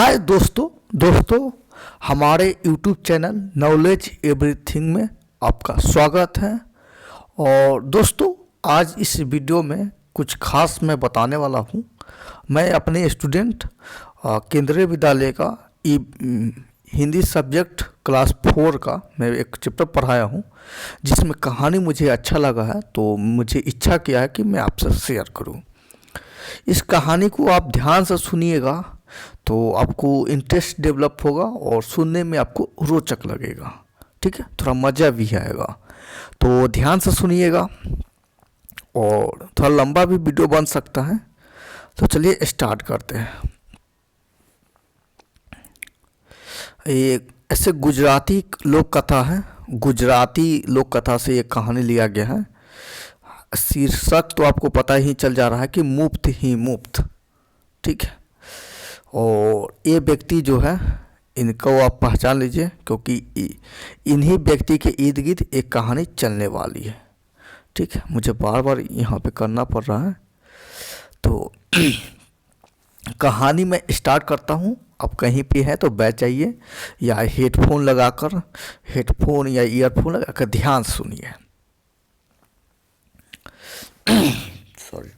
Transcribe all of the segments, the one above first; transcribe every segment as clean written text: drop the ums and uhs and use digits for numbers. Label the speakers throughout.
Speaker 1: हाय दोस्तों हमारे YouTube channel knowledge everything में आपका स्वागत है। और दोस्तों आज इस वीडियो में कुछ खास मैं बताने वाला हूँ। मैं अपने स्टूडेंट केंद्रीय विद्यालय का हिंदी सब्जेक्ट क्लास 4 का मैं एक चैप्टर पढ़ाया हूँ, जिसमें कहानी मुझे अच्छा लगा है तो मुझे इच्छा किया है कि मैं आपसे शेयर करूँ। इस कहानी को आप ध्यान से सुनिएगा तो आपको इंटरेस्ट डेवलप होगा और सुनने में आपको रोचक लगेगा। ठीक है, थोड़ा मज़ा भी आएगा, तो ध्यान से सुनिएगा। और थोड़ा लंबा भी वीडियो बन सकता है, तो चलिए स्टार्ट करते हैं। एक ऐसे गुजराती लोक कथा है, गुजराती लोक कथा से एक कहानी लिया गया है। शीर्षक तो आपको पता ही चल जा रहा है कि मुफ्त ही मुफ्त। ठीक है, और ये व्यक्ति जो है, इनको आप पहचान लीजिए क्योंकि इन्हीं व्यक्ति के इर्द गिर्द एक कहानी चलने वाली है। ठीक है, मुझे बार बार यहाँ पे करना पड़ रहा है, तो कहानी मैं स्टार्ट करता हूँ। आप कहीं पे है तो बैठ जाइए या हेडफोन लगाकर, हेडफोन या ईयरफोन लगाकर ध्यान से सुनिए। सॉरी।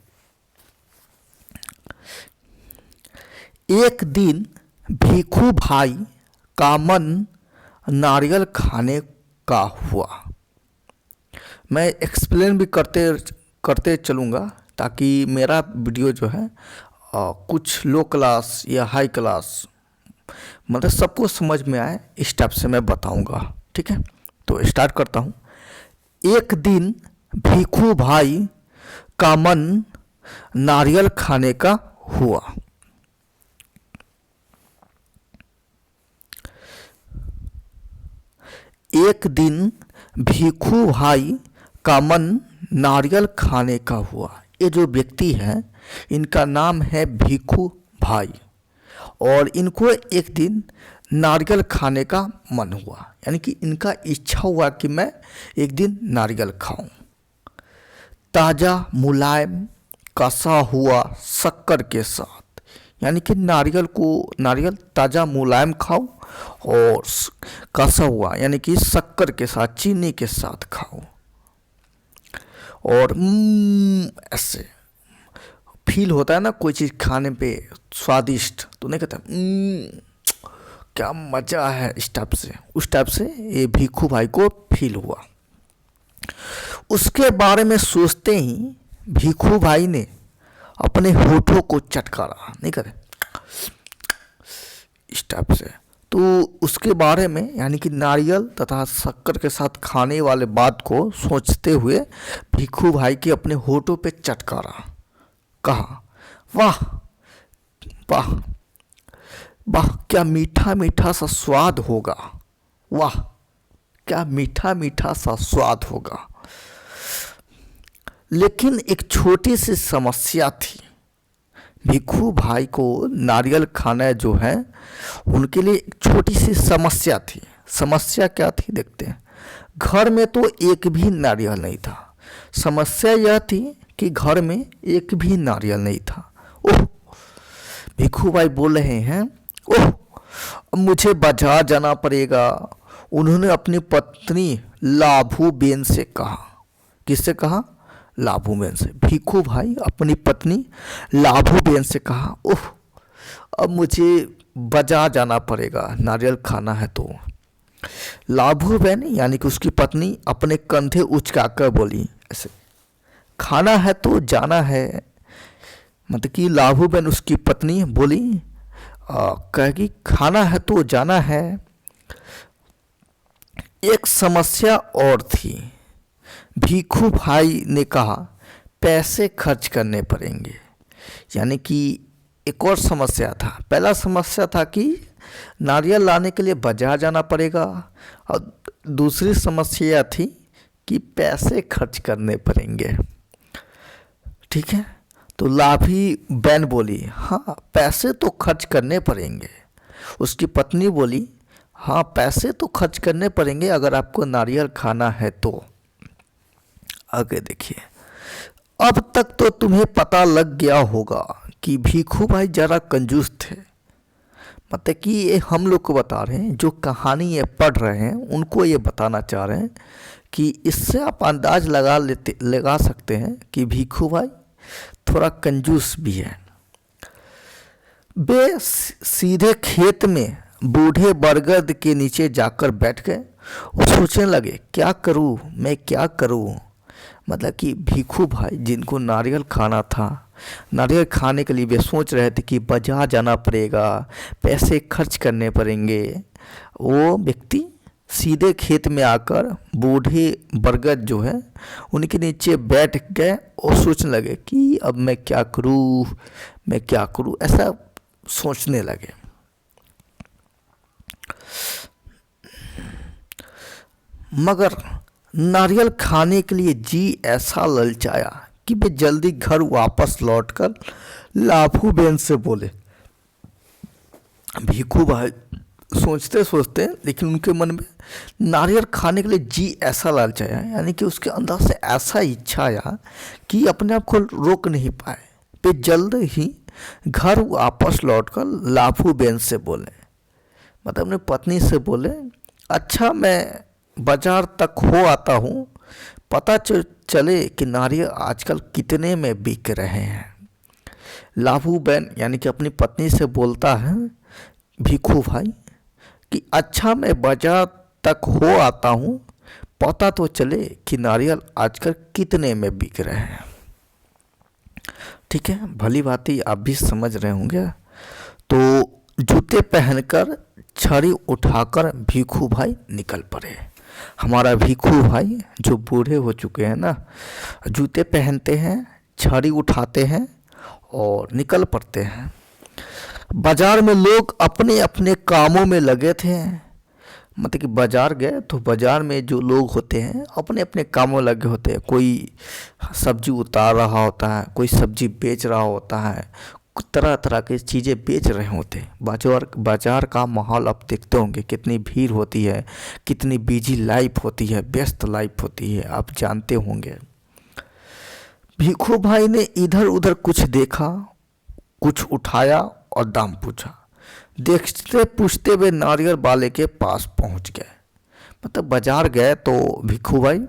Speaker 1: एक दिन भिखू भाई का मन नारियल खाने का हुआ। मैं एक्सप्लेन भी करते चलूँगा ताकि मेरा वीडियो जो है कुछ लो क्लास या हाई क्लास मतलब सबको समझ में आए, इस टाइप से मैं बताऊँगा। ठीक है, तो स्टार्ट करता हूँ। एक दिन भिखू भाई का मन नारियल खाने का हुआ। एक दिन भिखू भाई का मन नारियल खाने का हुआ। ये जो व्यक्ति है, इनका नाम है भिखू भाई, और इनको एक दिन नारियल खाने का मन हुआ, यानी कि इनका इच्छा हुआ कि मैं एक दिन नारियल खाऊं। ताज़ा मुलायम कसा हुआ शक्कर के साथ, यानी कि नारियल ताज़ा मुलायम खाओ और कसा हुआ यानी कि शक्कर के साथ, चीनी के साथ खाओ। और ऐसे फील होता है ना कोई चीज़ खाने पे स्वादिष्ट, तो नहीं कहता क्या मज़ा है, इस टाइप से, उस टाइप से ये भिखू भाई को फील हुआ। उसके बारे में सोचते ही भिखू भाई ने अपने होठों को चटकारा, नहीं करे इस टाइप से। तो उसके बारे में यानी कि नारियल तथा शक्कर के साथ खाने वाले बात को सोचते हुए भिखू भाई के अपने होठों पे चटकारा, कहा वाह वाह वाह, क्या मीठा मीठा सा स्वाद होगा, वाह क्या मीठा मीठा सा स्वाद होगा। लेकिन एक छोटी सी समस्या थी। भिखू भाई को नारियल खाना जो है, उनके लिए एक छोटी सी समस्या थी। समस्या क्या थी देखते हैं। घर में तो एक भी नारियल नहीं था। समस्या यह थी कि घर में एक भी नारियल नहीं था। ओह, भिखू भाई बोल रहे हैं, ओह मुझे बाजार जाना पड़ेगा। उन्होंने अपनी पत्नी लाभू बेन से कहा। किससे कहा? लाभू बेन से। भिखू भाई अपनी पत्नी लाभू बेन से कहा, ओह अब मुझे बाजार जाना पड़ेगा, नारियल खाना है। तो लाभू बेन यानी कि उसकी पत्नी अपने कंधे उचकाकर बोली, ऐसे खाना है तो जाना है। मतलब कि लाभू बेन उसकी पत्नी बोली, कहेगी खाना है तो जाना है। एक समस्या और थी। भिखू भाई ने कहा पैसे खर्च करने पड़ेंगे। यानी कि एक और समस्या था। पहला समस्या था कि नारियल लाने के लिए बाजार जाना पड़ेगा, और दूसरी समस्या थी कि पैसे खर्च करने पड़ेंगे। ठीक है, तो लाभी बहन बोली हाँ पैसे तो खर्च करने पड़ेंगे। उसकी पत्नी बोली हाँ पैसे तो खर्च करने पड़ेंगे अगर आपको नारियल खाना है तो। आगे देखिए। अब तक तो तुम्हें पता लग गया होगा कि भिखू भाई जरा कंजूस थे। मतलब कि ये हम लोग को बता रहे हैं, जो कहानी ये पढ़ रहे हैं उनको ये बताना चाह रहे हैं कि इससे आप अंदाज लगा सकते हैं कि भिखू भाई थोड़ा कंजूस भी है। वे सीधे खेत में बूढ़े बरगद के नीचे जाकर बैठ गए और सोचने लगे, क्या करूं मैं, क्या करूं। मतलब कि भिखू भाई जिनको नारियल खाना था, नारियल खाने के लिए वे सोच रहे थे कि बाजार जाना पड़ेगा, पैसे खर्च करने पड़ेंगे। वो व्यक्ति सीधे खेत में आकर बूढ़े बरगद जो है उनके नीचे बैठ गए और सोचने लगे कि अब मैं क्या करूं, मैं क्या करूं, ऐसा सोचने लगे। मगर नारियल खाने के लिए जी ऐसा ललचाया कि वे जल्दी घर वापस लौटकर लाभू बेन से बोले। भिखू भाई सोचते सोचते, लेकिन उनके मन में नारियल खाने के लिए जी ऐसा ललचाया, यानी कि उसके अंदर से ऐसा इच्छा आया कि अपने आप को रोक नहीं पाए। वे जल्द ही घर वापस लौटकर लाभू बेन से बोले, मतलब अपने पत्नी से बोले, अच्छा मैं बाजार तक हो आता हूँ, पता चले कि नारियल आजकल कितने में बिक रहे हैं। लाभू बेन यानी कि अपनी पत्नी से बोलता है भिखू भाई कि अच्छा मैं बाजार तक हो आता हूँ, पता तो चले कि नारियल आजकल कितने में बिक रहे हैं। ठीक है, भली भांति आप भी समझ रहे होंगे। तो जूते पहनकर छड़ी उठाकर भिखू भाई निकल पड़े। हमारा भिखू भाई जो बूढ़े हो चुके हैं ना, जूते पहनते हैं, छड़ी उठाते हैं और निकल पड़ते हैं। बाजार में लोग अपने अपने कामों में लगे थे। मतलब कि बाजार गए तो बाजार में जो लोग होते हैं अपने अपने कामों में लगे होते हैं। कोई सब्जी उतार रहा होता है, कोई सब्जी बेच रहा होता है, तरह तरह की चीज़ें बेच रहे होते हैं। बाजार का माहौल आप देखते होंगे, कितनी भीड़ होती है, कितनी बिजी लाइफ होती है, व्यस्त लाइफ होती है, आप जानते होंगे। भिखू भाई ने इधर उधर कुछ देखा, कुछ उठाया और दाम पूछा। देखते पूछते वे नारियल वाले के पास पहुंच गए। मतलब बाजार गए तो भिखू भाई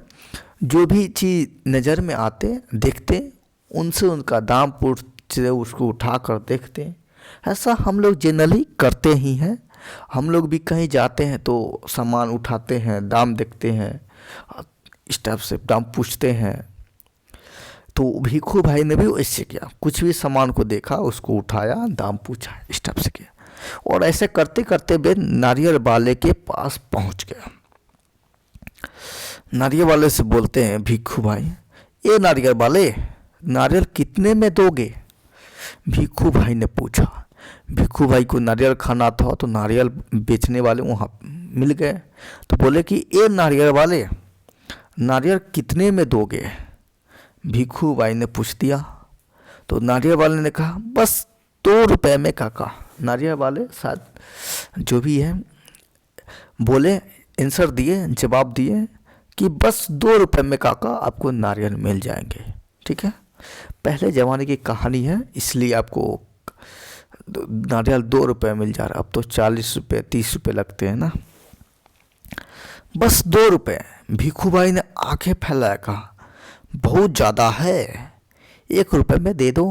Speaker 1: जो भी चीज़ नज़र में आते देखते, उनसे उनका दाम पूछते, उसको उठा कर देखते। ऐसा हम लोग जनरली करते ही हैं। हम लोग भी कहीं जाते हैं तो सामान उठाते हैं, दाम देखते हैं, इस टाइप से दाम पूछते हैं। तो भिखू भाई ने भी ऐसे किया, कुछ भी सामान को देखा, उसको उठाया, दाम पूछा, इस टाइप से किया। और ऐसे करते करते वे नारियल वाले के पास पहुंच गया। नारियल वाले से बोलते हैं भिखू भाई, ये नारियल वाले, नारियल कितने में दोगे? भिखू भाई ने पूछा। भिखू भाई को नारियल खाना था तो नारियल बेचने वाले वहाँ मिल गए। तो बोले कि ये नारियल वाले, नारियल कितने में दोगे? भिखू भाई ने पूछ दिया। तो नारियल वाले ने कहा बस 2 रुपये में काका। नारियल वाले शायद जो भी है बोले, आंसर दिए, जवाब दिए कि बस 2 रुपये में काका आपको नारियल मिल जाएंगे। ठीक है, पहले ज़माने की कहानी है, इसलिए आपको नारियल 2 रुपये मिल जा रहा है। अब तो 40 रुपये 30 रुपये लगते हैं ना। बस 2 रुपये। भिखू भाई ने आंखें फैलाया, कहा बहुत ज़्यादा है, 1 रुपये में दे दो।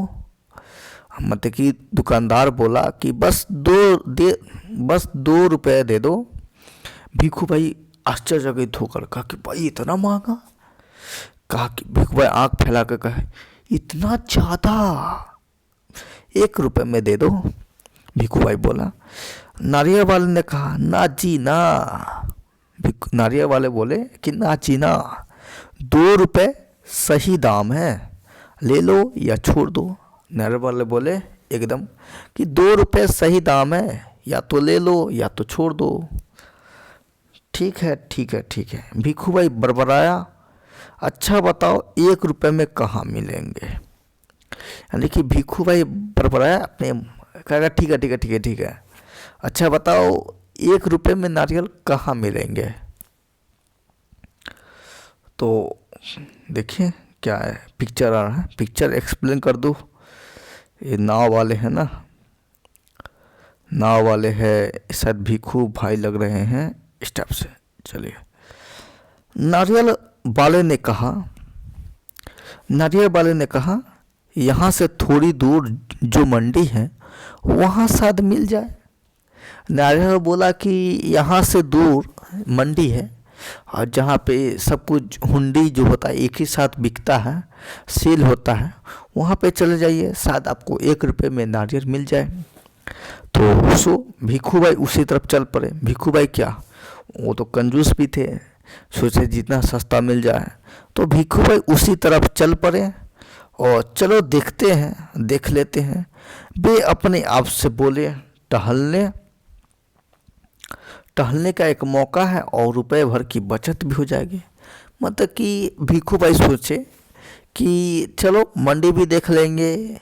Speaker 1: मतलब कि दुकानदार बोला कि बस 2 रुपये दे दो। भिखू भाई आश्चर्यचकित होकर कहा कि भाई इतना महंगा? कहा कि भिखू भाई आँख फैला कर कहा इतना ज़्यादा, 1 रुपये में दे दो। भिखू भाई बोला। नारियल वाले ने कहा ना जी ना। नारियल वाले बोले कि ना जी ना, 2 रुपये सही दाम है, ले लो या छोड़ दो। नारियल वाले बोले एकदम कि 2 रुपये सही दाम है, या तो ले लो या तो छोड़ दो। ठीक है ठीक है ठीक है। भिखू भाई बड़बड़ाया, अच्छा बताओ 1 रुपये में कहाँ मिलेंगे? यानी कि भिखू भाई बड़बड़ाया, अपने कहेगा ठीक है ठीक है ठीक है ठीक है, अच्छा बताओ 1 रुपये में नारियल कहाँ मिलेंगे? तो देखिए क्या है, पिक्चर आ रहा है, पिक्चर एक्सप्लेन कर दो। ये नाव वाले हैं ना, नाव वाले हैं शायद भिखू भाई लग रहे हैं इस टाइप से। चलिए, नारियल वाले ने कहा, नारियल वाले ने कहा यहाँ से थोड़ी दूर जो मंडी है वहाँ शायद मिल जाए। नारियल बोला कि यहाँ से दूर मंडी है और जहाँ पे सब कुछ हुंडी जो होता है एक ही साथ बिकता है, सेल होता है, वहाँ पे चले जाइए, शायद आपको 1 रुपये में नारियल मिल जाए। तो सो भिखू भाई उसी तरफ चल पड़े। भिखू भाई क्या, वो तो कंजूस भी थे, सोचे जितना सस्ता मिल जाए। तो भिखू भाई उसी तरफ चल पड़े और चलो देखते हैं, देख लेते हैं। वे अपने आप से बोले, टहलने का एक मौका है और रुपए भर की बचत भी हो जाएगी। मतलब कि भिखू भाई सोचे कि चलो मंडी भी देख लेंगे,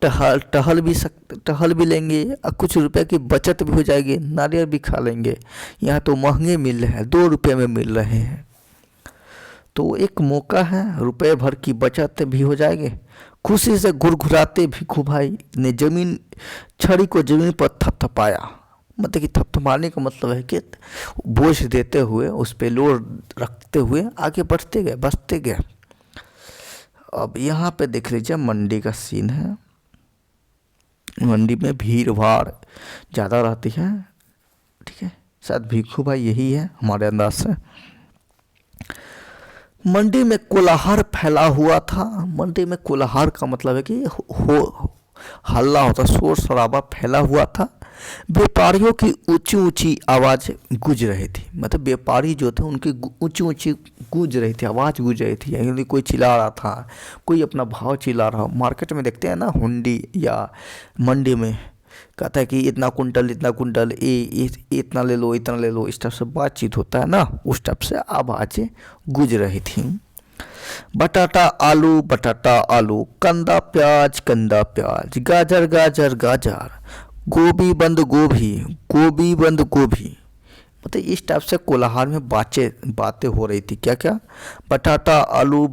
Speaker 1: टहल भी लेंगे और कुछ रुपए की बचत भी हो जाएगी, नारियल भी खा लेंगे। यहाँ तो महंगे मिल रहे हैं, 2 रुपये में मिल रहे हैं, तो एक मौका है, रुपए भर की बचत भी हो जाएगी। खुशी से घुरघुराते भिखू भाई ने छड़ी को जमीन पर थपथपाया। मतलब कि थपथपाने का मतलब है कि बोझ देते हुए, उस पे लोड रखते हुए आगे बढ़ते गए। अब यहाँ पे देख लीजिए मंडी का सीन है। मंडी में भीड़ भाड़ ज़्यादा रहती है, ठीक है, शायद भिखू भाई यही है हमारे अंदाज से। मंडी में कोलाहल फैला हुआ था। मंडी में कोलाहल का मतलब है कि हल्ला होता, शोर शराबा फैला हुआ था। व्यापारियों की ऊंची ऊंची आवाज़ गूंज रही थी। मतलब व्यापारी जो थे उनकी ऊंची ऊंची गूंज रही थी, आवाज़ गूंज रही थी, यानी कोई चिल्ला रहा था, कोई अपना भाव चिल्ला रहा। मार्केट में देखते हैं ना, हुंडी या मंडी में कहता है कि इतना कुंटल इतना ले लो, इतना ले लो, इस टाइप से बातचीत होता है ना, उस टाइप से आवाज़ें गूंज रही थी। बटाटा आलू, कंदा प्याज, गाजर, गोभी बंद गोभी। मतलब इस टाइप से कोलाहल में बातें हो रही थी। क्या बटाटा आलू,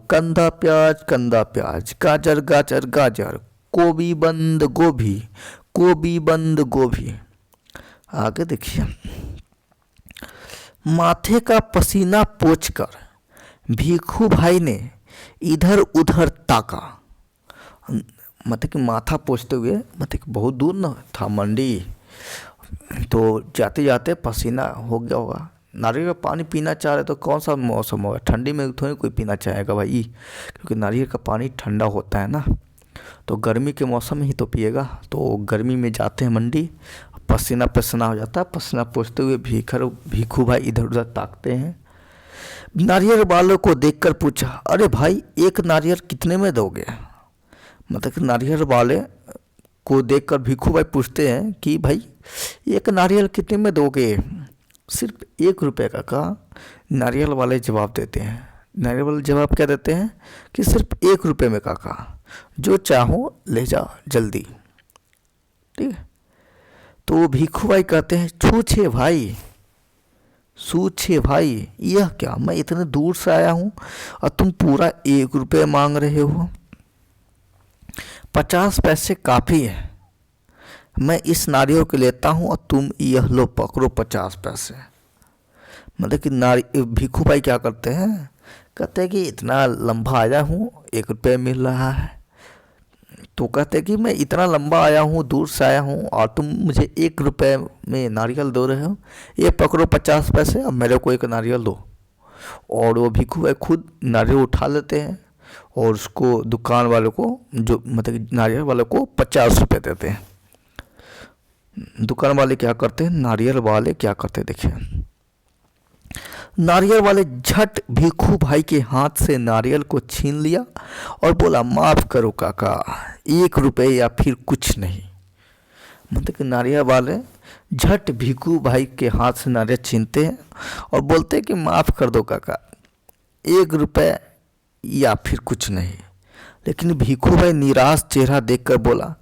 Speaker 1: कंदा प्याज, गाजर, गोभी बंद गोभी। आगे देखिए, माथे का पसीना पोंछकर भिखू भाई ने इधर उधर ताका। मतलब कि माथा पोंछते हुए, मतलब कि बहुत दूर न था मंडी, तो जाते जाते पसीना हो गया होगा। नारियल का पानी पीना चाह रहे तो कौन सा मौसम होगा, ठंडी में थोड़ी कोई पीना चाहेगा भाई, क्योंकि नारियल का पानी ठंडा होता है ना, तो गर्मी के मौसम में ही तो पिएगा। तो गर्मी में जाते हैं मंडी, पसीना हो जाता है, पसीना पोंछते हुए भिखू भाई इधर उधर ताकते हैं। नारियल वालों को देखकर पूछा, अरे भाई एक नारियल कितने में दोगे। मतलब कि नारियल वाले को देखकर भिखू भाई पूछते हैं कि भाई एक नारियल कितने में दोगे। सिर्फ 1 रुपये का कहा। नारियल वाले जवाब देते हैं, नारियल वाले जवाब क्या देते हैं कि सिर्फ 1 रुपये में काका, जो चाहो ले जाओ जल्दी, ठीक है। तो भिखू भाई कहते हैं, सूछे भाई यह क्या, मैं इतने दूर से आया हूँ और तुम पूरा 1 रुपये मांग रहे हो। 50 पैसे काफ़ी है, मैं इस नारियल को लेता हूँ और तुम यह लो पकड़ो 50 पैसे। मतलब कि भिखू भाई क्या करते हैं, कहते हैं कि इतना लंबा आया हूँ, 1 रुपये मिल रहा है, तो कहते हैं कि मैं इतना लंबा आया हूँ, दूर से आया हूँ और तुम मुझे 1 रुपये में नारियल दे रहे हो, ये पकड़ो 50 पैसे, अब मेरे को 1 नारियल दो। और वो भिखू भाई खुद नारियल उठा लेते हैं और उसको दुकान वाले को, जो मतलब नारियल वाले को 50 रुपये देते हैं। दुकान वाले क्या करते हैं, नारियल वाले क्या करते हैं देखिए, नारियल वाले झट भिखू भाई के हाथ से नारियल को छीन लिया और बोला, माफ़ करो काका, 1 रुपये या फिर कुछ नहीं। मतलब कि नारियल वाले झट भिखू भाई के हाथ से नारियल छीनते हैं और बोलते हैं कि माफ़ कर दो काका, 1 रुपये या फिर कुछ नहीं। लेकिन भिखू भाई निराश चेहरा देखकर बोला,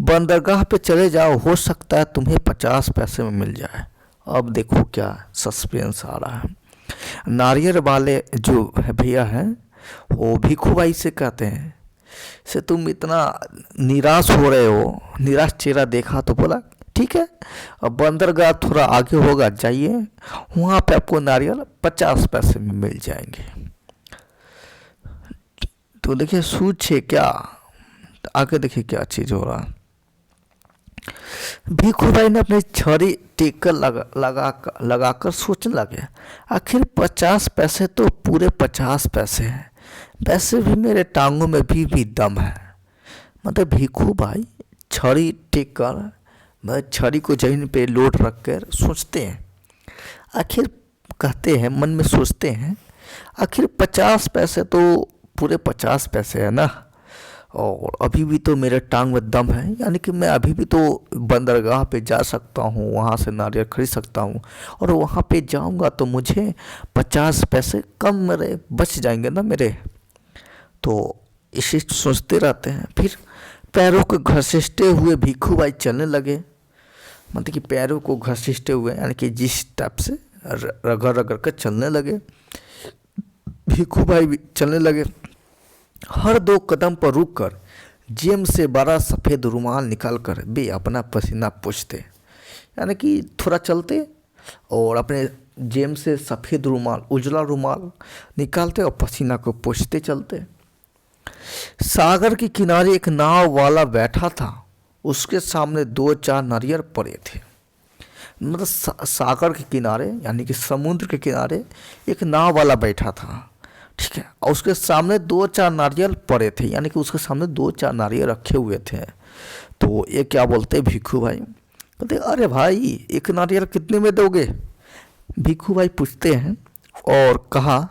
Speaker 1: बंदरगाह पे चले जाओ, हो सकता है तुम्हें 50 पैसे में मिल जाए। अब देखो क्या सस्पेंस आ रहा है। नारियल वाले जो है भैया हैं, वो भिखू भाई से कहते हैं, से तुम इतना निराश हो रहे हो, निराश चेहरा देखा तो बोला, ठीक है। अब बंदरगाह थोड़ा आगे होगा, जाइए, वहाँ पे आपको नारियल 50 पैसे में मिल जाएंगे। तो देखिए सूझ है क्या, आगे देखिए क्या चीज़ हो रहा है। भिखू भाई ने अपनी छड़ी टेक कर लगाकर सोचने लगे, आखिर 50 पैसे तो पूरे 50 पैसे हैं, वैसे भी मेरे टांगों में भी दम है। मतलब भिखू भाई छड़ी टेक कर, मैं छड़ी को जमीन पे लोड रख कर सोचते हैं, आखिर कहते हैं, मन में सोचते हैं, आखिर 50 पैसे तो पूरे 50 पैसे है ना, और अभी भी तो मेरे टांग में दम है, यानी कि मैं अभी भी तो बंदरगाह पे जा सकता हूँ, वहाँ से नारियल खरीद सकता हूँ, और वहाँ पे जाऊँगा तो मुझे 50 पैसे कम मेरे बच जाएंगे ना मेरे। तो इसी सोचते रहते हैं। फिर पैरों को घसीटते हुए भिखू भाई चलने लगे। मतलब कि पैरों को घसीटते हुए, यानी कि जिस टाइप से रगड़ रगड़ कर चलने लगे, भिखू भाई भी चलने लगे। हर 2 कदम पर रुक कर जेब से बड़ा सफ़ेद रुमाल निकाल कर वे अपना पसीना पोंछते, यानी कि थोड़ा चलते और अपने जेब से सफ़ेद रुमाल, उजला रुमाल निकालते और पसीना को पोंछते चलते। सागर के किनारे एक नाव वाला बैठा था, उसके सामने 2-4 नारियल पड़े थे। मतलब सागर के किनारे, यानी कि समुद्र के किनारे एक नाव वाला बैठा था, ठीक है, और उसके सामने 2-4 नारियल पड़े थे, यानी कि उसके सामने 2-4 नारियल रखे हुए थे। तो ये क्या बोलते भिखू भाई, कहते अरे भाई एक नारियल कितने में दोगे? भिखू भाई पूछते हैं और कहा,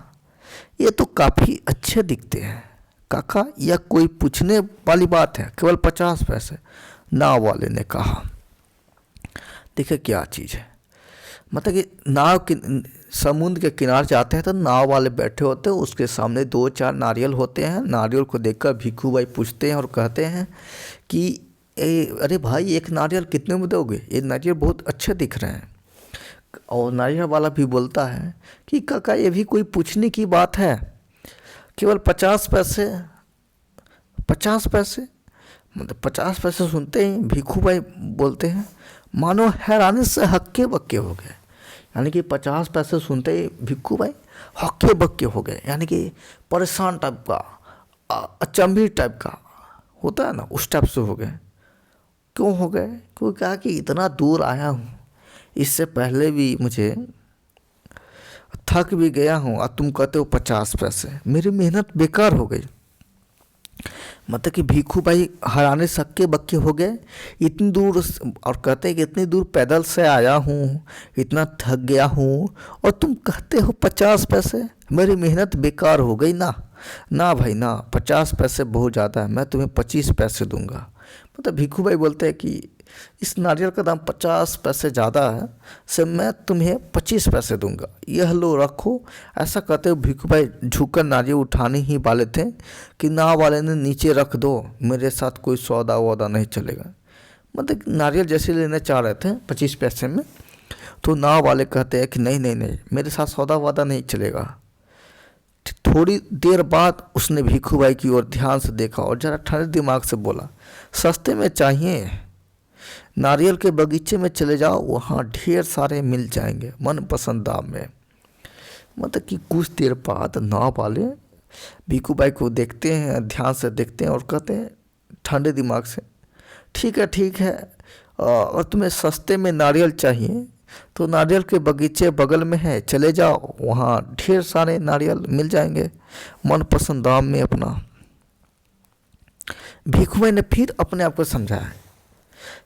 Speaker 1: ये तो काफ़ी अच्छे दिखते हैं काका, यह कोई पूछने वाली बात है, केवल 50 पैसे, नाव वाले ने कहा। देखिए क्या चीज़ है, मतलब कि नाव के समुद्र के किनारे जाते हैं तो नाव वाले बैठे होते हैं, उसके सामने 2-4 नारियल होते हैं। नारियल को देखकर भिखू भाई पूछते हैं और कहते हैं कि अरे भाई एक नारियल कितने में दोगे? ये नारियल बहुत अच्छे दिख रहे हैं। और नारियल वाला भी बोलता है कि काका ये भी कोई पूछने की बात है, केवल 50 पैसे। 50 पैसे, मतलब 50 पैसे सुनते ही भिखू भाई बोलते हैं, मानो हैरानी से हक्के बक्के हो गए। यानी कि 50 पैसे सुनते ही भिक्खू भाई हक्के बक्के हो गए, यानी कि परेशान टाइप का, अचंभित टाइप का होता है ना, उस टाइप से हो गए। क्यों हो गए? क्योंकि कहा कि इतना दूर आया हूँ, इससे पहले भी मुझे थक भी गया हूँ, और तुम कहते हो 50 पैसे, मेरी मेहनत बेकार हो गई। मतलब कि भिखू भाई हराने सक्के बक्के हो गए इतनी दूर, और कहते हैं कि इतनी दूर पैदल से आया हूँ, इतना थक गया हूँ, और तुम कहते हो 50 पैसे, मेरी मेहनत बेकार हो गई ना। ना भाई ना, 50 पैसे बहुत ज़्यादा है, मैं तुम्हें 25 पैसे दूंगा। मतलब भिखू भाई बोलते हैं कि इस नारियल का दाम 50 पैसे ज़्यादा है, से मैं तुम्हें 25 पैसे दूंगा, यह लो रखो। ऐसा कहते हुए भिखू भाई झुककर नारियल उठाने ही वाले थे कि नाव वाले ने नीचे रख दो, मेरे साथ कोई सौदा वौदा नहीं चलेगा। मतलब नारियल जैसे लेने चाह रहे थे 25 पैसे में, तो नाव वाले कहते हैं कि नहीं नहीं नहीं, मेरे साथ सौदा वौदा नहीं चलेगा। थोड़ी देर बाद उसने भिखू भाई की ओर ध्यान से देखा और जरा ठंडे दिमाग से बोला, सस्ते में चाहिए? नारियल के बगीचे में चले जाओ, वहाँ ढेर सारे मिल जाएंगे मनपसंद दाम में। मतलब कि कुछ देर बाद नाव वाले भिखू भाई को देखते हैं, ध्यान से देखते हैं और कहते हैं ठंडे दिमाग से, ठीक है, और तुम्हें सस्ते में नारियल चाहिए तो नारियल के बगीचे बगल में है, चले जाओ, वहाँ ढेर सारे नारियल मिल जाएंगे मनपसंद दाम में अपना। भिखू भाई ने फिर अपने आप को समझाया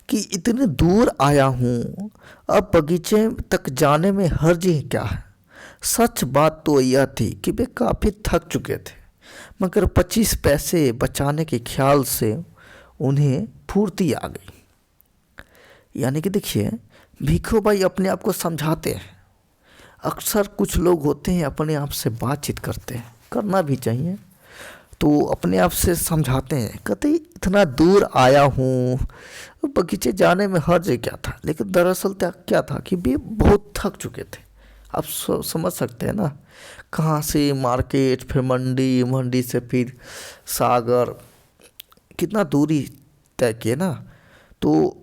Speaker 1: कि इतने दूर आया हूँ, अब बगीचे तक जाने में हर्ज ही क्या है। सच बात तो यह थी कि वे काफ़ी थक चुके थे, मगर 25 पैसे बचाने के ख्याल से उन्हें फुर्ती आ गई। यानी कि देखिए भिखू भाई अपने आप को समझाते हैं। अक्सर कुछ लोग होते हैं अपने आप से बातचीत करते हैं, करना भी चाहिए, तो अपने आप से समझाते हैं, कहते इतना दूर आया हूँ, बगीचे जाने में हर्ज क्या था। लेकिन दरअसल क्या था कि वे बहुत थक चुके थे। आप समझ सकते हैं ना, कहाँ से मार्केट, फिर मंडी, मंडी से फिर सागर, कितना दूरी तय किए ना। तो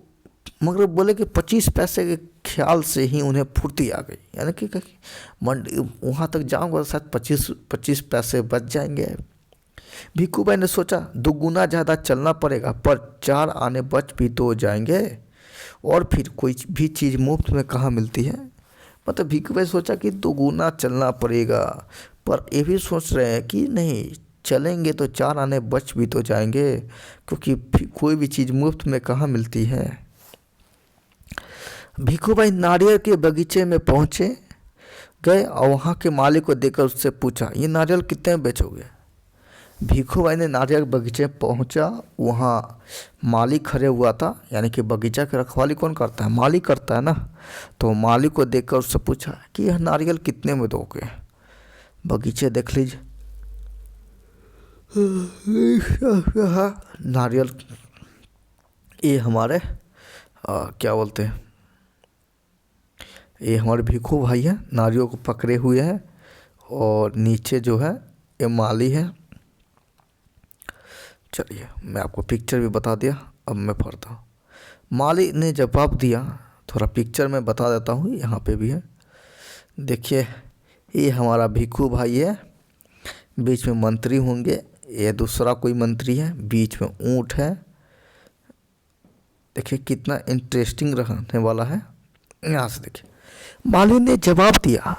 Speaker 1: मगर बोले कि 25 पैसे के ख्याल से ही उन्हें फुर्ती आ गई, यानी कि मंडी वहाँ तक जाऊँगा शायद 25 पैसे बच जाएंगे। भिक्खू भाई ने सोचा दोगुना ज़्यादा चलना पड़ेगा, पर 4 आने बच भी तो जाएंगे, और फिर कोई भी चीज़ मुफ्त में कहाँ मिलती है। मतलब भिक्खू भाई सोचा कि दोगुना चलना पड़ेगा, पर ये भी सोच रहे हैं कि नहीं चलेंगे तो 4 आने बच भी तो जाएंगे, क्योंकि कोई भी चीज़ मुफ्त में कहाँ मिलती है। भिक्खू भाई नारियल के बगीचे में पहुँचे गए और वहाँ के मालिक को देखकर उससे पूछा, ये नारियल कितने में बेचोगे। भिक्खू भाई ने नारियल बगीचे पहुंचा, वहाँ मालिक खड़े हुआ था, यानी कि बगीचा की रखवाली कौन करता है, मालिक करता है ना। तो मालिक को देखकर उससे पूछा कि यह नारियल कितने में दोगे। बगीचे देख लीजिए, नारियल ये हमारे क्या बोलते हैं, ये हमारे भिक्खू भाई हैं, नारियल को पकड़े हुए हैं, और नीचे जो है ये माली है। चलिए मैं आपको पिक्चर भी बता दिया, अब मैं पढ़ता हूँ। माली ने जवाब दिया, थोड़ा पिक्चर में बता देता हूँ, यहाँ पे भी है, देखिए ये हमारा भिक्खू भाई है, बीच में मंत्री होंगे, ये दूसरा कोई मंत्री है, बीच में ऊँट है। देखिए कितना इंटरेस्टिंग रहने वाला है। यहाँ से देखिए, माली ने जवाब दिया,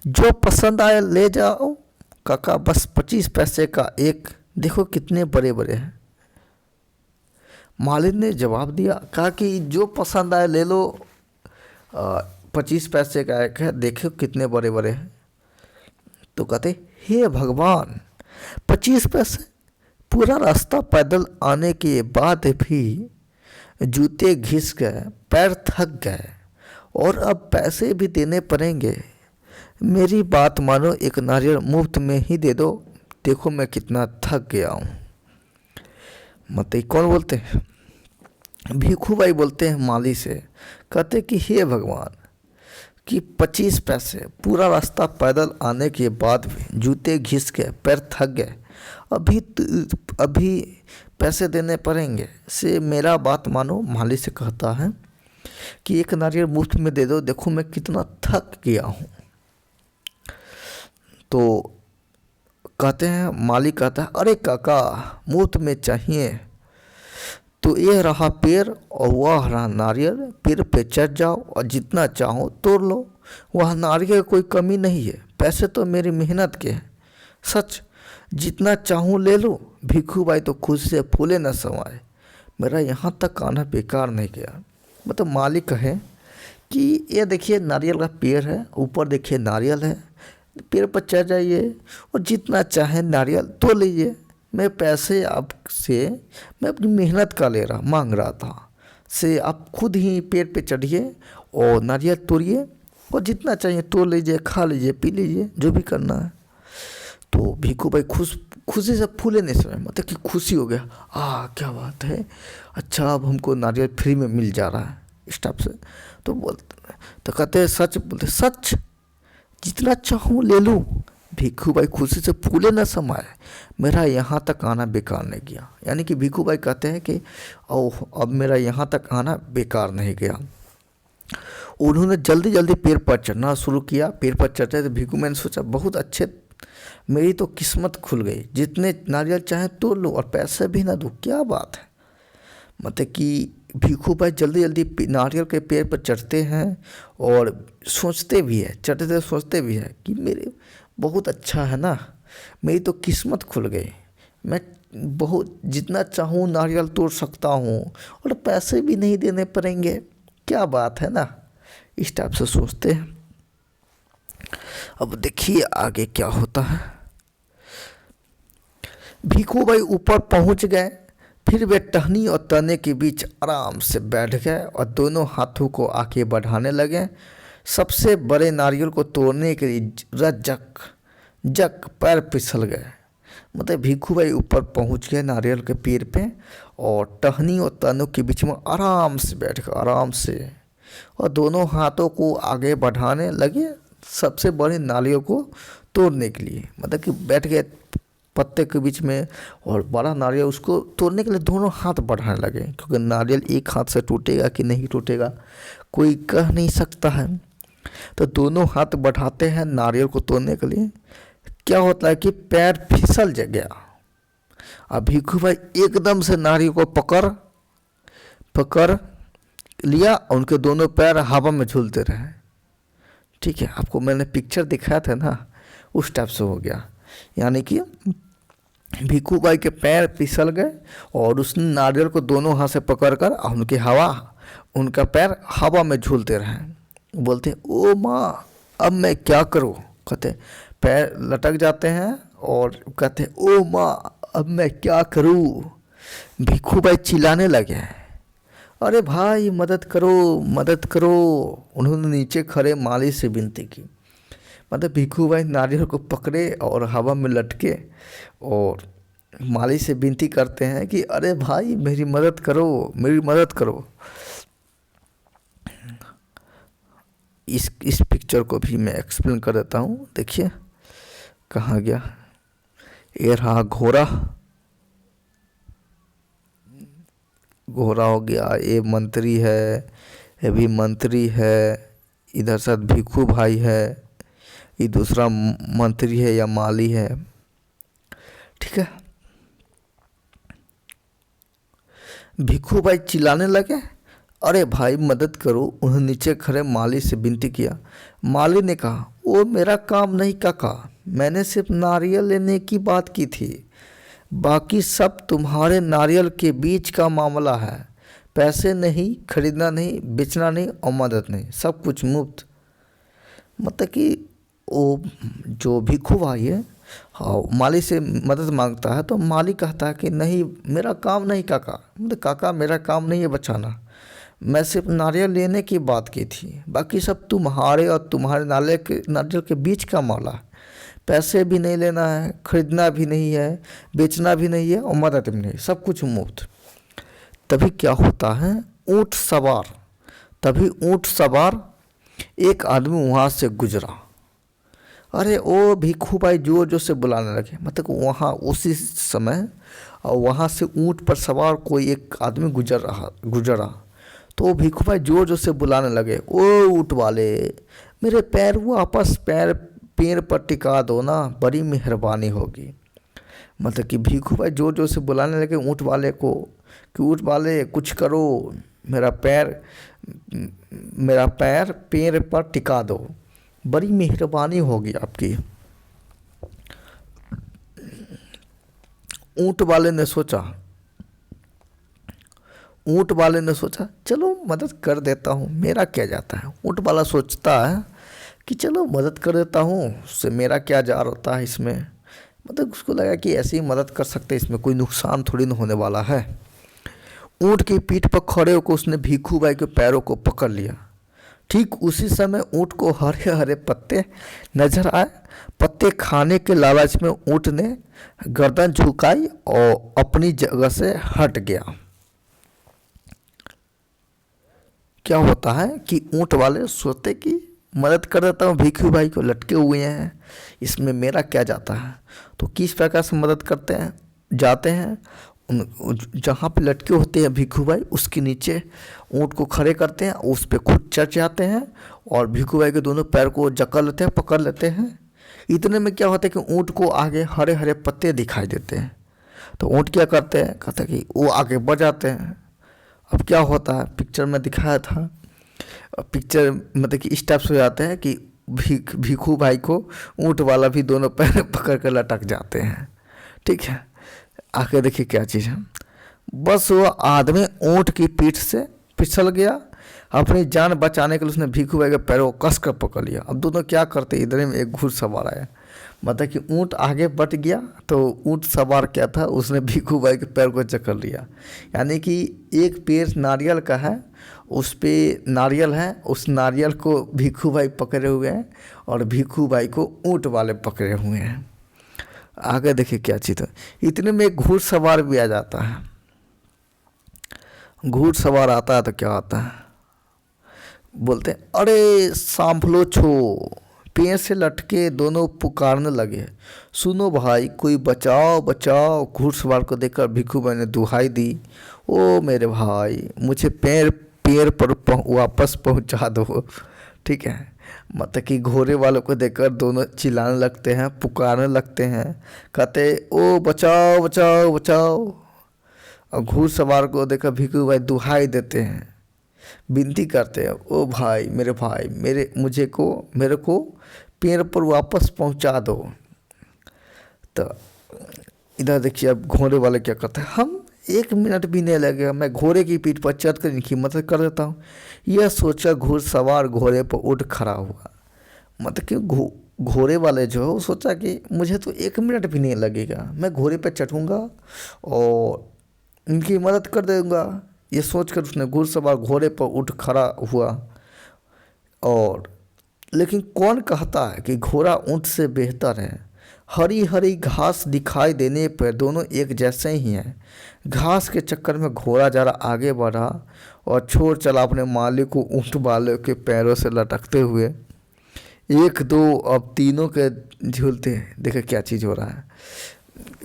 Speaker 1: जो पसंद आए ले जाओ काका, बस 25 पैसे का एक, देखो कितने बड़े बड़े हैं। मालिक ने जवाब दिया, कहा कि जो पसंद आए ले लो, 25 पैसे का एक है, देखो कितने बड़े बड़े हैं। तो कहते हे भगवान, 25 पैसे, पूरा रास्ता पैदल आने के बाद भी जूते घिस गए, पैर थक गए, और अब पैसे भी देने पड़ेंगे। मेरी बात मानो, एक नारियल मुफ्त में ही दे दो, देखो मैं कितना थक गया हूँ। मतलब कौन बोलते हैं, भिक्खू भाई बोलते हैं माली से, कहते कि हे भगवान कि 25 पैसे, पूरा रास्ता पैदल आने के बाद भी जूते घिस गए, पैर थक गए, अभी पैसे देने पड़ेंगे, से मेरा बात मानो। माली से कहता है कि एक नारियल मुफ्त में दे दो, देखो मैं कितना थक गया हूँ। तो कहते हैं, मालिक कहता है, अरे काका मुफ्त में चाहिए तो ये रहा पेड़ और वह रहा नारियल, पेड़ पे चढ़ जाओ और जितना चाहो तोड़ लो, वह नारियल कोई कमी नहीं है, पैसे तो मेरी मेहनत के हैं, सच जितना चाहूँ ले लो। भिक्खू भाई तो खुशी से फूले न समाए, मेरा यहाँ तक आना बेकार नहीं गया। मतलब मालिक कहे कि ये देखिए नारियल का पेड़ है, ऊपर देखिए नारियल है, पेड़ पर चढ़ जाइए और जितना चाहे नारियल तो लीजिए, मैं पैसे आपसे मैं अपनी मेहनत का मांग रहा था, से आप खुद ही पेड़ पे चढ़िए और नारियल तोड़िए और जितना चाहिए तोड़ लीजिए, खा लीजिए, पी लीजिए, जो भी करना है। तो भिक्खू भाई खुशी से फूले नहीं समय, मतलब कि खुशी हो गया, क्या बात है, अच्छा अब हमको नारियल फ्री में मिल जा रहा है इस टाइप से। तो कहते हैं सच, बोलते सच जितना चाहूँ ले लूँ। भिक्खू भाई खुशी से फूले न समाए, मेरा यहाँ तक आना बेकार नहीं गया। यानी कि भिक्खू भाई कहते हैं कि ओह अब मेरा यहाँ तक आना बेकार नहीं गया। उन्होंने जल्दी जल्दी पेड़ पर चढ़ना शुरू किया। पेड़ पर चढ़ते थे भिक्खू, मैंने सोचा बहुत अच्छे, मेरी तो किस्मत खुल गई, जितने नारियल चाहे तोड़ लो और पैसे भी ना दो, क्या बात है। मतलब कि भिक्खू भाई जल्दी जल्दी नारियल के पेड़ पर चढ़ते हैं और सोचते भी है, चढ़ते थे सोचते भी है कि मेरे बहुत अच्छा है ना, मेरी तो किस्मत खुल गई, मैं बहुत जितना चाहूँ नारियल तोड़ सकता हूँ और पैसे भी नहीं देने पड़ेंगे, क्या बात है ना, इस टाइप से सोचते हैं। अब देखिए आगे क्या होता है। भिक्खू भाई ऊपर पहुँच गए, फिर वे टहनी और तने के बीच आराम से बैठ गए और दोनों हाथों को आगे बढ़ाने लगे। सबसे बड़े नारियल को तोड़ने के लिए जक पैर फिसल गए। मतलब भिक्खू भाई ऊपर पहुंच गए नारियल के पेड़ पे और टहनी और तनों के बीच में आराम से बैठ गए, आराम से, और दोनों हाथों को आगे बढ़ाने लगे सबसे बड़े नारियल को तोड़ने के लिए। मतलब कि बैठ गए पत्ते के बीच में, और बड़ा नारियल, उसको तोड़ने के लिए दोनों हाथ बढ़ाने लगे, क्योंकि नारियल एक हाथ से टूटेगा कि नहीं टूटेगा कोई कह नहीं सकता है। तो दोनों हाथ बढ़ाते हैं नारियल को तोड़ने के लिए। क्या होता है कि पैर फिसल गया। अब भिखू भाई एकदम से नारियल को पकड़ लिया, उनके दोनों पैर हवा में झूलते रहे। ठीक है, आपको मैंने पिक्चर दिखाया था ना, उस टाइप से हो गया। यानी कि भिखू भाई के पैर फिसल गए और उसने नारियल को दोनों हाथ से पकड़कर उनका पैर हवा में झूलते रहे। बोलते ओ माँ अब मैं क्या करूँ, कहते पैर लटक जाते हैं और कहते ओ माँ अब मैं क्या करूँ। भिखू भाई चिल्लाने लगे, अरे भाई मदद करो मदद करो। उन्होंने नीचे खड़े माली से विनती की। मतलब भिखू भाई नारियल को पकड़े और हवा में लटके और माली से विनती करते हैं कि अरे भाई मेरी मदद करो, मेरी मदद करो। इस पिक्चर को भी मैं एक्सप्लेन कर देता हूँ। देखिए कहाँ गया, ये रहा घोड़ा हो गया, ये मंत्री है, ये भी मंत्री है, इधर साथ भिखू भाई है, ये दूसरा मंत्री है या माली है। ठीक है, भिखू भाई चिल्लाने लगे, अरे भाई मदद करो। उन्होंने नीचे खड़े माली से विनती किया। माली ने कहा वो मेरा काम नहीं काका, मैंने सिर्फ नारियल लेने की बात की थी, बाकी सब तुम्हारे नारियल के बीच का मामला है। पैसे नहीं, खरीदना नहीं, बेचना नहीं और मदद नहीं, सब कुछ मुफ्त। मतलब कि वो जो भिखू भाई है, हाँ, माली से मदद मांगता है तो माली कहता है कि नहीं मेरा काम नहीं काका, मतलब काका मेरा काम नहीं है बचाना, मैं सिर्फ नारियल लेने की बात की थी, बाकी सब तुम्हारे और तुम्हारे नारियल के बीच का मामला है। पैसे भी नहीं लेना है, खरीदना भी नहीं है, बेचना भी नहीं है और मदद भी नहीं, सब कुछ मुफ्त। तभी क्या होता है, ऊँट सवार एक आदमी वहाँ से गुजरा। अरे ओ भिखू भाई जोर जोर से बुलाने लगे। मतलब वहाँ उसी समय और वहाँ से ऊँट पर सवार कोई एक आदमी गुजरा तो भिखू भाई जोर जोर से बुलाने लगे, ओ ऊँट वाले मेरे पैर वापस पेड़ पर टिका दो ना, बड़ी मेहरबानी होगी। मतलब कि भिखू भाई जोर जोर से बुलाने लगे ऊँट वाले को कि ऊँट वाले कुछ करो, मेरा पैर पेड़ पर टिका दो, बड़ी मेहरबानी होगी आपकी। ऊँट वाले ने सोचा चलो मदद कर देता हूँ, मेरा क्या जाता है। ऊँट वाला सोचता है कि चलो मदद कर देता हूँ, उससे मेरा क्या जार होता है इसमें। मतलब उसको लगा कि ऐसे ही मदद कर सकते, इसमें कोई नुकसान थोड़ी ना होने वाला है। ऊँट की पीठ पर खड़े होकर उसने भिखू भाई के पैरों को पकड़ लिया। ठीक उसी समय ऊँट को हरे हरे पत्ते नजर आए। पत्ते खाने के लालच में ऊँट ने गर्दन झुकाई और अपनी जगह से हट गया। क्या होता है कि ऊँट वाले सोचते कि मदद कर देता हूँ, भिखू भाई को लटके हुए हैं, इसमें मेरा क्या जाता है। तो किस प्रकार से मदद जाते हैं, जहाँ पे लटके होते हैं भिखू भाई उसके नीचे ऊँट को खड़े करते हैं, उस पर खुद चढ़ जाते हैं और भिखू भाई के दोनों पैर को जकड़ लेते हैं, पकड़ लेते हैं। इतने में क्या होता है कि ऊँट को आगे हरे हरे पत्ते दिखाई देते हैं। तो ऊँट क्या करते हैं, कहते हैं कि वो आगे बढ़ जाते हैं। अब क्या होता है, पिक्चर में दिखाया था, पिक्चर मतलब कि इस टाइप से हो जाते हैं कि भिखू भाई को ऊँट वाला भी दोनों पैर पकड़ कर लटक जाते हैं। ठीक है, आगे देखिए क्या चीज़ है। बस वो आदमी ऊँट की पीठ से फिसल गया। अपनी जान बचाने के लिए उसने भिखू भाई के पैरों को कस कर पकड़ लिया। अब दोनों क्या करते, इधर में एक घुड़सवार आया। मतलब कि ऊँट आगे बढ़ गया तो ऊँट सवार क्या था, उसने भिखू भाई के पैर को जकड़ लिया। यानी कि एक पेड़ नारियल का है, उस पे नारियल है, उस नारियल को भिखू भाई पकड़े हुए हैं और भिखू भाई को ऊँट वाले पकड़े हुए हैं। आगे देखिए क्या चीज़ है। इतने में एक घुड़सवार भी आ जाता है। घुड़सवार आता है तो क्या आता है, बोलते हैं अरे सांभलो छो, पेड़ से लटके दोनों पुकारने लगे, सुनो भाई कोई बचाओ बचाओ। घुड़सवार को देखकर भिखू भाई ने दुहाई दी, ओ मेरे भाई मुझे पेड़ पेड़ पर वापस पहुंचा दो। ठीक है, मतलब कि घोड़े वालों को देखकर दोनों चिल्लाने लगते हैं, पुकारने लगते हैं, कहते ओ बचाओ बचाओ बचाओ। और घुड़सवार को देखकर भिखू भाई दुहाई देते हैं, विनती करते हैं, ओ भाई मेरे को पेड़ पर वापस पहुंचा दो। तो इधर देखिए अब घोड़े वाले क्या करते हैं, हम 1 मिनट भी नहीं लगेगा, मैं घोड़े की पीठ पर चढ़ कर इनकी मदद कर देता हूँ। यह सोचकर घुड़सवार घोड़े पर उठ खड़ा हुआ। मतलब कि घोड़े वाले जो है वो सोचा कि मुझे तो 1 मिनट भी नहीं लगेगा, मैं घोड़े पर चढ़ूँगा और इनकी मदद कर दूँगा। ये सोचकर उसने घुड़सवार घोड़े पर उठ खड़ा हुआ। और लेकिन कौन कहता है कि घोड़ा ऊँट से बेहतर है। हरी हरी घास दिखाई देने पर दोनों एक जैसे ही हैं। घास के चक्कर में घोड़ा जरा आगे बढ़ा और छोड़ चला अपने मालिक को ऊँट वाले के पैरों से लटकते हुए। 1 2 अब तीनों के झूलते हैं। देखो क्या चीज़ हो रहा है,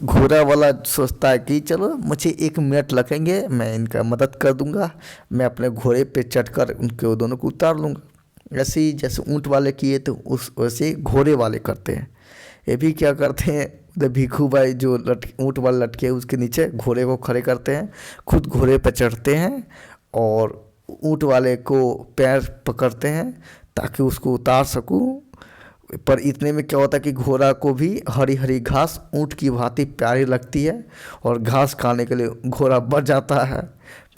Speaker 1: घोड़ा वाला सोचता है कि चलो मुझे 1 मिनट लगेंगे, मैं इनका मदद कर दूंगा, मैं अपने घोड़े पे चढ़कर उनके दोनों को उतार लूँगा। ऐसे ही जैसे ऊँट वाले किए तो उस वैसे ही घोड़े वाले करते हैं। ये भी क्या करते हैं, उधर भिखू भाई जो ऊँट वाले लटके उसके नीचे घोड़े को खड़े करते हैं, खुद घोड़े पर चढ़ते हैं और ऊँट वाले को पैर पकड़ते हैं ताकि उसको उतार सकूँ। पर इतने में क्या होता है कि घोड़ा को भी हरी हरी घास ऊँट की भांति प्यारी लगती है और घास खाने के लिए घोड़ा बढ़ जाता है।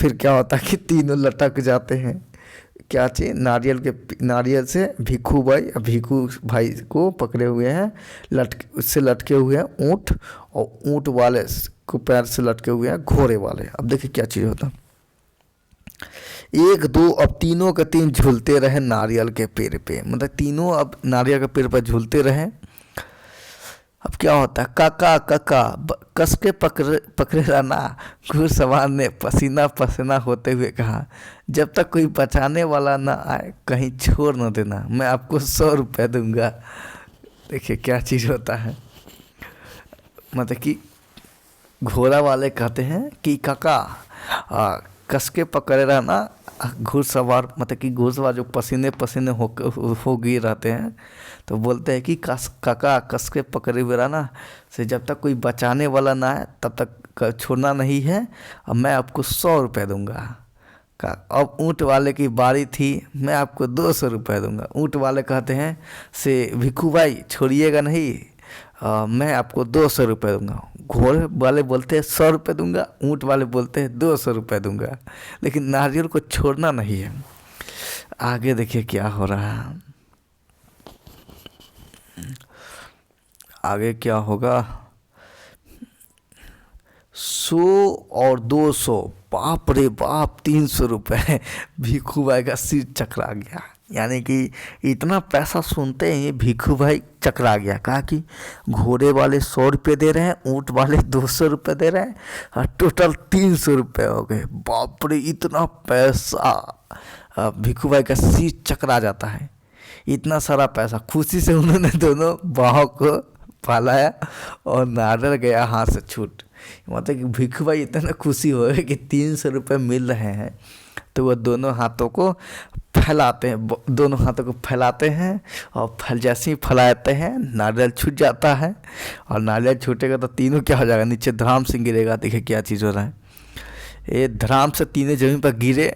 Speaker 1: फिर क्या होता है कि तीनों लटक जाते हैं। क्या चाहिए, नारियल से भिखू भाई को पकड़े हुए हैं, उससे लटके हुए हैं ऊँट, और ऊँट वाले को पैर से लटके हुए हैं घोड़े वाले। अब देखिए क्या चीज़ होता है। 1 2 अब तीनों के तीन झूलते रहे नारियल के पेड़ पे। मतलब तीनों अब नारियल के पेड़ पर झूलते रहे। अब क्या होता है, काका काका कस के पकड़े रहना। घुड़सवार ने पसीना पसीना होते हुए कहा, जब तक कोई बचाने वाला ना आए कहीं छोड़ न देना, मैं आपको 100 रुपये दूंगा। देखिए क्या चीज़ होता है, मतलब कि घोड़ा वाले कहते हैं कि काका कस के पकड़े रहना। घुड़सवार मतलब कि घुड़सवार जो पसीने पसीने हो गए रहते हैं तो बोलते हैं कि काका कस के पकड़े हुए रहना, से जब तक कोई बचाने वाला ना है तब तक छोड़ना नहीं है, अब मैं आपको 100 रुपये दूंगा। अब ऊँट वाले की बारी थी, मैं आपको 200 रुपये दूंगा। ऊँट वाले कहते हैं से भिखू भाई छोड़िएगा नहीं, मैं आपको 200 रुपये दूंगा। घोड़े वाले बोलते हैं 100 रुपये दूंगा, ऊँट वाले बोलते हैं 200 रुपये दूंगा, लेकिन नारियल को छोड़ना नहीं है। आगे देखिए क्या हो रहा है, आगे क्या होगा। 100 और 200, बाप रे बाप 300 रुपये। भिखू भाई का सिर चकरा गया। यानी कि इतना पैसा सुनते ही भिखू भाई चकरा गया। कहा कि घोड़े वाले 100 रुपये दे रहे हैं, ऊँट वाले 200 रुपये दे रहे हैं, और टोटल 300 रुपये हो गए। बाप रे इतना पैसा। भिखू भाई का सिर चकरा जाता है। इतना सारा पैसा, खुशी से उन्होंने दोनों बाहों को फैलाया और नारियल गया हाथ से छूट। मतलब कि भिखू भाई इतना खुशी हो गए कि 300 रुपये मिल रहे हैं, तो वह दोनों हाथों को फैलाते हैं और जैसे ही फैलाते हैं नारियल छूट जाता है। और नारियल छूटेगा तो तीनों क्या हो जाएगा, नीचे धड़ाम से गिरेगा। देखिए क्या चीज़ हो रहा है, ये धड़ाम से तीनों जमीन पर गिरे।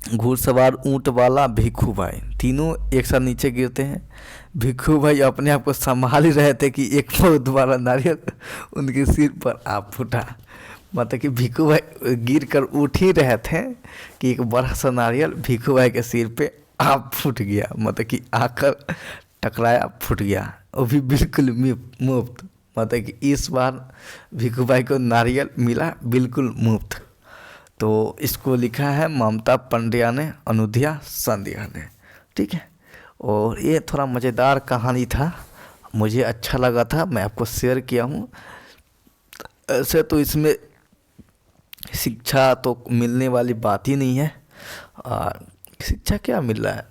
Speaker 1: घुड़सवार ऊँट वाला भिखू भाई तीनों एक साथ नीचे गिरते हैं। भिखू भाई अपने आप को संभाल ही रहे थे कि एक बहुत बड़ा नारियल उनके सिर पर आ फूटा। मतलब कि भिखू भाई गिर कर उठ ही रहे थे कि एक बड़ा सा नारियल भिखू भाई के सिर पे आप फूट गया। मतलब कि आकर टकराया, फूट गया, वो भी बिल्कुल मुफ्त। मतलब कि इस बार भिखू भाई को नारियल मिला बिल्कुल मुफ्त। तो इसको लिखा है ममता पंड्या ने, अनुध्या संध्या ने। ठीक है, और ये थोड़ा मज़ेदार कहानी था, मुझे अच्छा लगा था, मैं आपको शेयर किया हूँ। ऐसे तो इसमें शिक्षा तो मिलने वाली बात ही नहीं है। शिक्षा क्या मिल रहा है,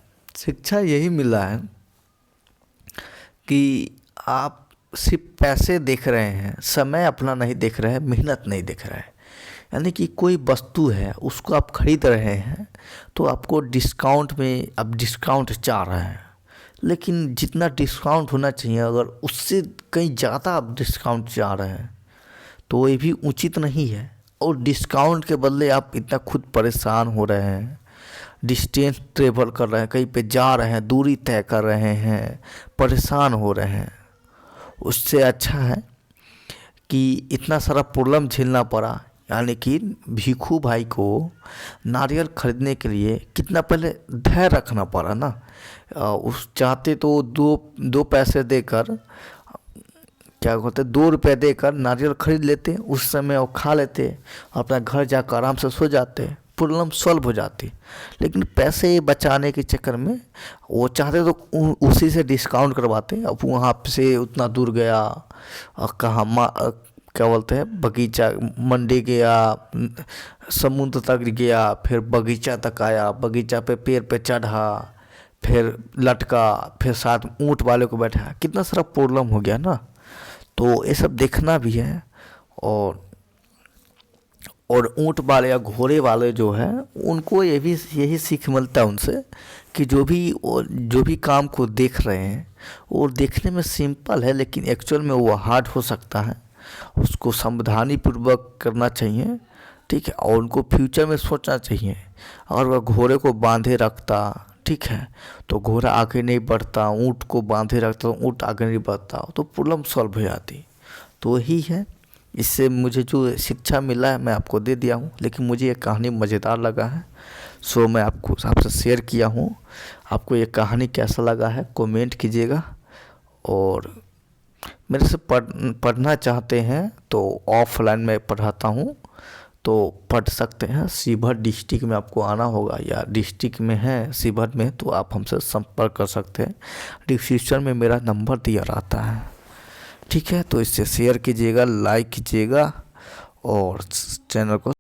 Speaker 1: शिक्षा यही मिला है कि आप सिर्फ पैसे देख रहे हैं, समय अपना नहीं देख रहे हैं, मेहनत नहीं देख रहे हैं। यानी कि कोई वस्तु है उसको आप खरीद रहे हैं तो आपको डिस्काउंट में, अब डिस्काउंट चाह रहे हैं, लेकिन जितना डिस्काउंट होना चाहिए अगर उससे कहीं ज़्यादा आप डिस्काउंट चाह रहे हैं तो ये भी उचित नहीं है। और डिस्काउंट के बदले आप इतना खुद परेशान हो रहे हैं, डिस्टेंस ट्रेवल कर रहे हैं, कहीं पे जा रहे हैं, दूरी तय कर रहे हैं, परेशान हो रहे हैं, उससे अच्छा है कि इतना सारा प्रॉब्लम झेलना पड़ा। यानी कि भिखू भाई को नारियल खरीदने के लिए कितना पहले धैर्य रखना पड़ा ना। उस चाहते तो दो पैसे देकर, क्या कहते, 2 रुपये देकर नारियल खरीद लेते, उस समय वो खा लेते, अपना घर जाकर आराम से सो जाते, प्रॉब्लम सॉल्व हो जाती। लेकिन पैसे बचाने के चक्कर में वो चाहते तो उसी से डिस्काउंट करवाते। अब वहाँ से उतना दूर गया और कहाँ क्या बोलते हैं, बगीचा, मंडी गया, समुद्र तक गया, फिर बगीचा तक आया, बगीचा पे पेड़ पे चढ़ा, फिर लटका, फिर साथ ऊँट वाले को बैठा, कितना सारा प्रॉब्लम हो गया ना। तो ये सब देखना भी है। और ऊँट वाले या घोड़े वाले जो है उनको यही सीख मिलता है उनसे कि जो भी काम को देख रहे हैं वो देखने में सिंपल है, लेकिन एक्चुअल में वो हार्ड हो सकता है। उसको सावधानी पूर्वक करना चाहिए, ठीक है। और उनको फ्यूचर में सोचना चाहिए। अगर वह घोड़े को बांधे रखता, ठीक है, तो घोड़ा आगे नहीं बढ़ता, ऊँट को बांधे रखता तो ऊँट आगे नहीं बढ़ता, तो प्रॉब्लम सॉल्व हो जाती। तो यही है, इससे मुझे जो शिक्षा मिला है मैं आपको दे दिया हूँ। लेकिन मुझे ये कहानी मज़ेदार लगा है, सो मैं आपसे शेयर किया हूँ। आपको ये कहानी कैसा लगा है कमेंट कीजिएगा। और मेरे से पढ़ना चाहते हैं तो ऑफलाइन में पढ़ाता हूँ, तो पढ़ सकते हैं। शिवहर डिस्ट्रिक्ट में आपको आना होगा, या डिस्ट्रिक्ट में है शिवहर में तो आप हमसे संपर्क कर सकते हैं। डिस्क्रिप्शन में मेरा नंबर दिया रहता है, ठीक है। तो इससे शेयर कीजिएगा, लाइक कीजिएगा और चैनल को